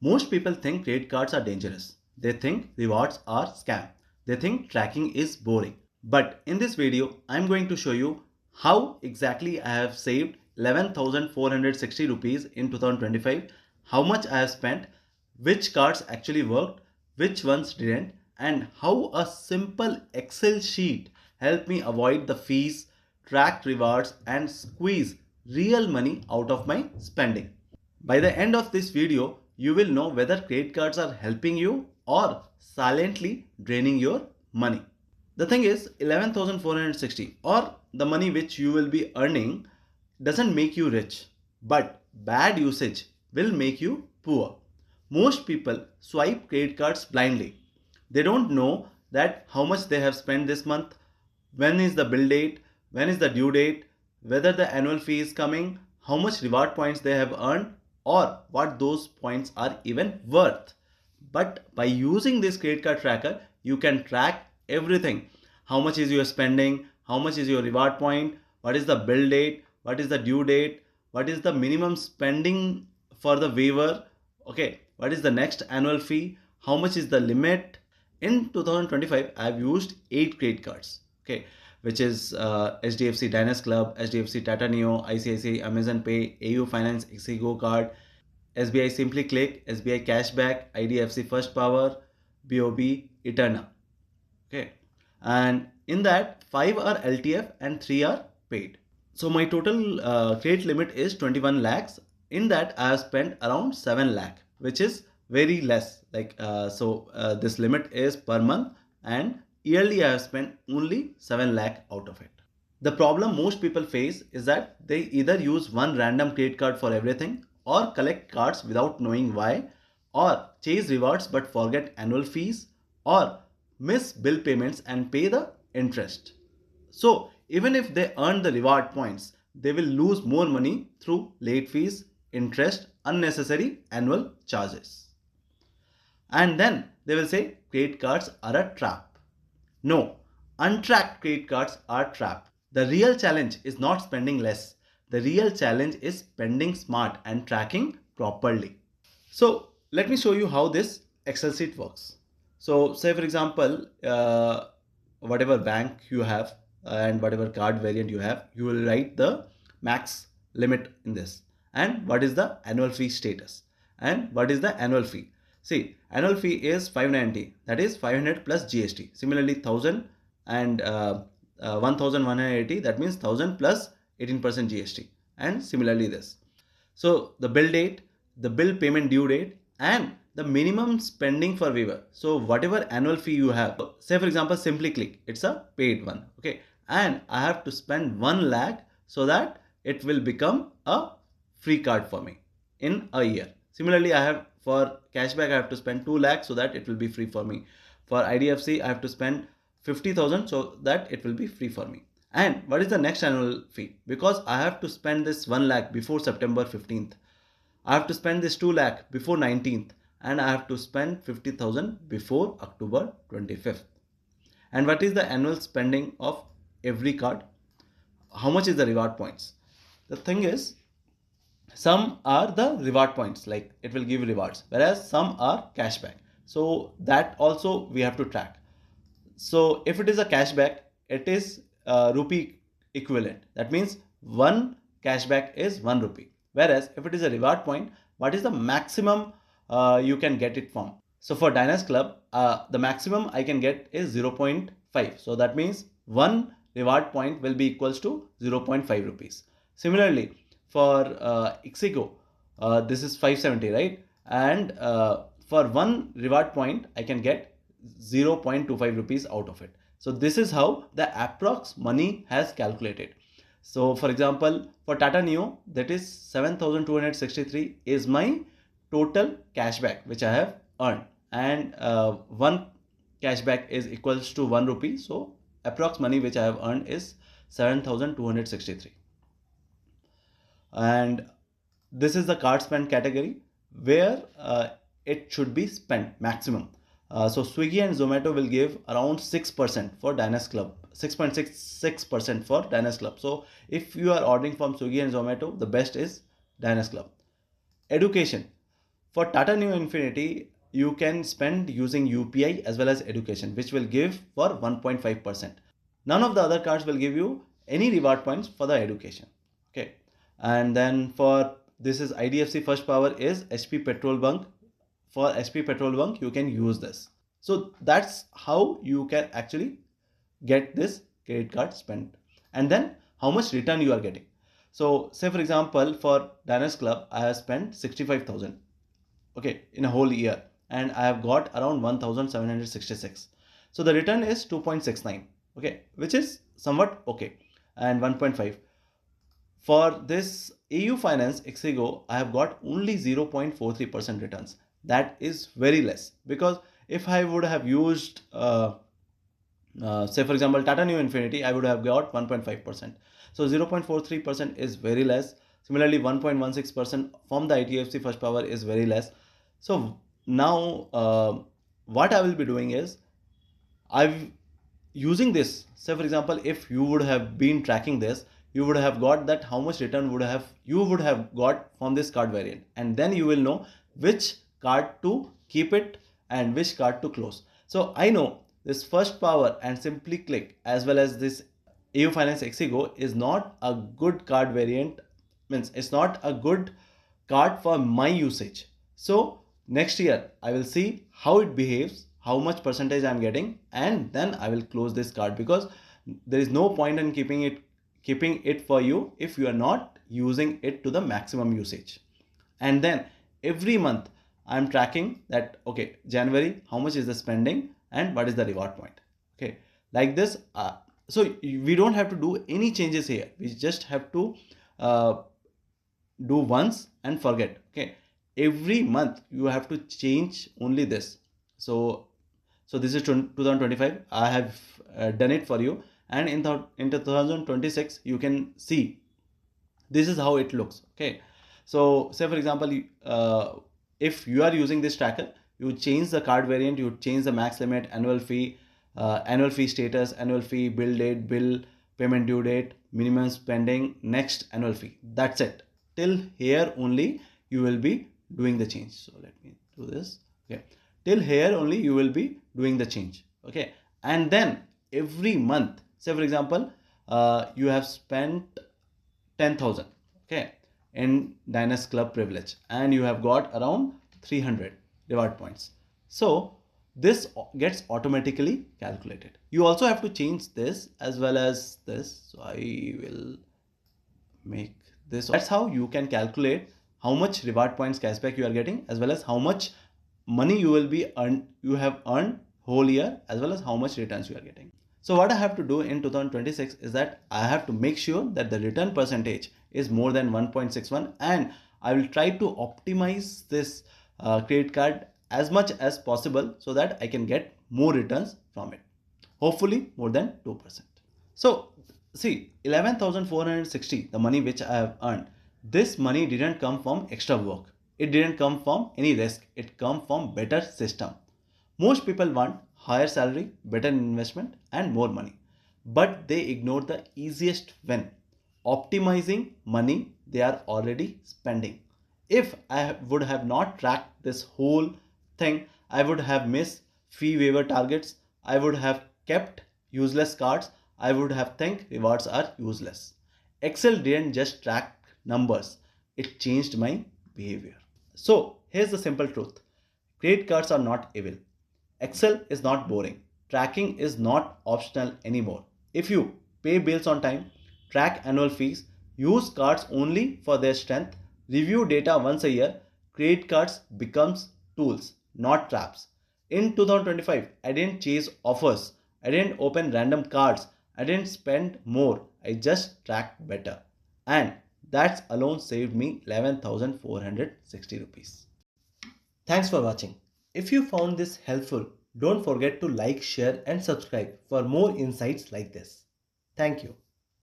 Most people think credit cards are dangerous. They think rewards are scam. They think tracking is boring. But in this video, I'm going to show you how exactly I have saved 11,460 rupees in 2025, how much I have spent, which cards actually worked, which ones didn't, and how a simple Excel sheet helped me avoid the fees, track rewards, and squeeze real money out of my spending. By the end of this video, you will know whether credit cards are helping you or silently draining your money. The thing is 11,460 or the money which you will be earning doesn't make you rich, but bad usage will make you poor. Most people swipe credit cards blindly. They don't know that how much they have spent this month, when is the bill date, when is the due date, whether the annual fee is coming, how much reward points they have earned, or what those points are even worth. But by using this credit card tracker, you can track everything. How much is your spending, how much is your reward point, what is the bill date, what is the due date, what is the minimum spending for the waiver, okay, what is the next annual fee, how much is the limit. In 2025 I have used 8 credit cards, okay, which is HDFC Diners Club, HDFC Tata Neo, ICICI Amazon Pay, AU Finance Exigo card, SBI Simply Click, SBI Cashback, IDFC First Power, BOB Eterna. Okay, and in that 5 are LTF and 3 are paid. So my total credit limit is 21 lakhs. In that I have spent around 7 lakh, which is very less. Like this limit is per month, and yearly I have spent only 7 lakh out of it. The problem most people face is that they either use one random credit card for everything, or collect cards without knowing why, or chase rewards but forget annual fees, or miss bill payments and pay the interest. So even if they earn the reward points, they will lose more money through late fees, interest, unnecessary annual charges. And then they will say credit cards are a trap. No, untracked credit cards are trap. The real challenge is not spending less. The real challenge is spending smart and tracking properly. So let me show you how this Excel sheet works. So say for example, whatever bank you have and whatever card variant you have, you will write the max limit in this, and what is the annual fee status, and what is the annual fee. See, annual fee is 590, that is 500 plus GST. Similarly 1000 and 1180, that means 1000 plus 18% GST, and similarly this. So the bill date, the bill payment due date, and the minimum spending for waiver. So whatever annual fee you have, say for example Simply Click, it's a paid one, okay, and I have to spend 1 lakh so that it will become a free card for me in a year. Similarly, I have for cashback I have to spend 2 lakhs so that it will be free for me. For IDFC I have to spend 50,000 so that it will be free for me. And what is the next annual fee? Because I have to spend this 1 lakh before September 15th. I have to spend this 2 lakh before 19th, and I have to spend 50,000 before October 25th. And what is the annual spending of every card? How much is the reward points? The thing is, some are the reward points, like it will give rewards, whereas some are cashback. So that also we have to track. So if it is a cashback, it is rupee equivalent. That means one cashback is 1 rupee. Whereas if it is a reward point, what is the maximum you can get it from? So for Diners Club, the maximum I can get is 0.5. So that means one reward point will be equals to 0.5 rupees. Similarly, for Ixigo, this is 570, right? And for one reward point, I can get 0.25 rupees out of it. So this is how the approx money has calculated. So for example, for Tata Neo, that is 7,263 is my total cashback which I have earned, and one cashback is equals to 1 rupee. So approx money which I have earned is 7,263. And this is the card spend category where it should be spent maximum. So Swiggy and Zomato will give around 6% for Diners Club, 6.66% for Diners Club. So if you are ordering from Swiggy and Zomato, the best is Diners Club. Education, For Tata Neo Infinity, you can spend using UPI as well as education, which will give for 1.5%. None of the other cards will give you any reward points for the education. Okay. And then for this is IDFC First Power is HP Petrol Bunk. For HP Petrol Bunk, you can use this. So that's how you can actually get this credit card spent. And then how much return you are getting. So say for example, for Diners Club, I have spent 65,000, okay, in a whole year, and I have got around 1766. So the return is 2.69, okay, which is somewhat okay, and 1.5. For this AU Finance Exigo, I have got only 0.43% returns. That is very less, because if I would have used say for example Tata Neo Infinity, I would have got 1.5%. So 0.43% is very less. Similarly 1.16% from the ITFC First Power is very less. So now what I will be doing is I've using this. Say for example, if you would have been tracking this, you would have got that how much return would have you would have got from this card variant, and then you will know which card to keep it and which card to close. So I know this First Power and Simply Click as well as this AU Finance Exigo is not a good card variant, means it's not a good card for my usage. So next year I will see how it behaves, how much percentage I'm getting, and then I will close this card, because there is no point in keeping it for you if you are not using it to the maximum usage. And then every month I'm tracking that, okay, January, how much is the spending and what is the reward point. Okay, like this. So we don't have to do any changes here. We just have to uh, do once and forget. Okay, every month you have to change only this. So this is 2025. I have done it for you, and in 2026 you can see this is how it looks. Okay, so say for example, if you are using this tracker, you change the card variant, you change the max limit, annual fee status, annual fee, bill date, bill payment due date, minimum spending, next annual fee. That's it. Till here only you will be doing the change. So let me do this. Okay, till here only you will be doing the change. Okay, and then every month, say for example, you have spent 10,000, okay, in Diners Club privilege, and you have got around 300 reward points. So this gets automatically calculated. You also have to change this as well as this. So I will make this. That's how you can calculate how much reward points cashback you are getting, as well as how much money you have earned whole year, as well as how much returns you are getting. So what I have to do in 2026 is that I have to make sure that the return percentage is more than 1.61, and I will try to optimize this credit card as much as possible so that I can get more returns from it. Hopefully more than 2%. So see, 11,460, the money which I have earned, this money didn't come from extra work. It didn't come from any risk. It come from better system. Most people want higher salary, better investment and more money. But they ignore the easiest win. Optimizing money they are already spending. If I would have not tracked this whole thing, I would have missed fee waiver targets. I would have kept useless cards. I would have think rewards are useless. Excel didn't just track numbers. It changed my behavior. So here's the simple truth. Credit cards are not evil. Excel is not boring. Tracking is not optional anymore. If you pay bills on time, track annual fees, use cards only for their strength, review data once a year, credit cards becomes tools, not traps. In 2025, I didn't chase offers. I didn't open random cards. I didn't spend more. I just tracked better. And that alone saved me 11,460 rupees. Thanks for watching. If you found this helpful, don't forget to like, share and subscribe for more insights like this. Thank you.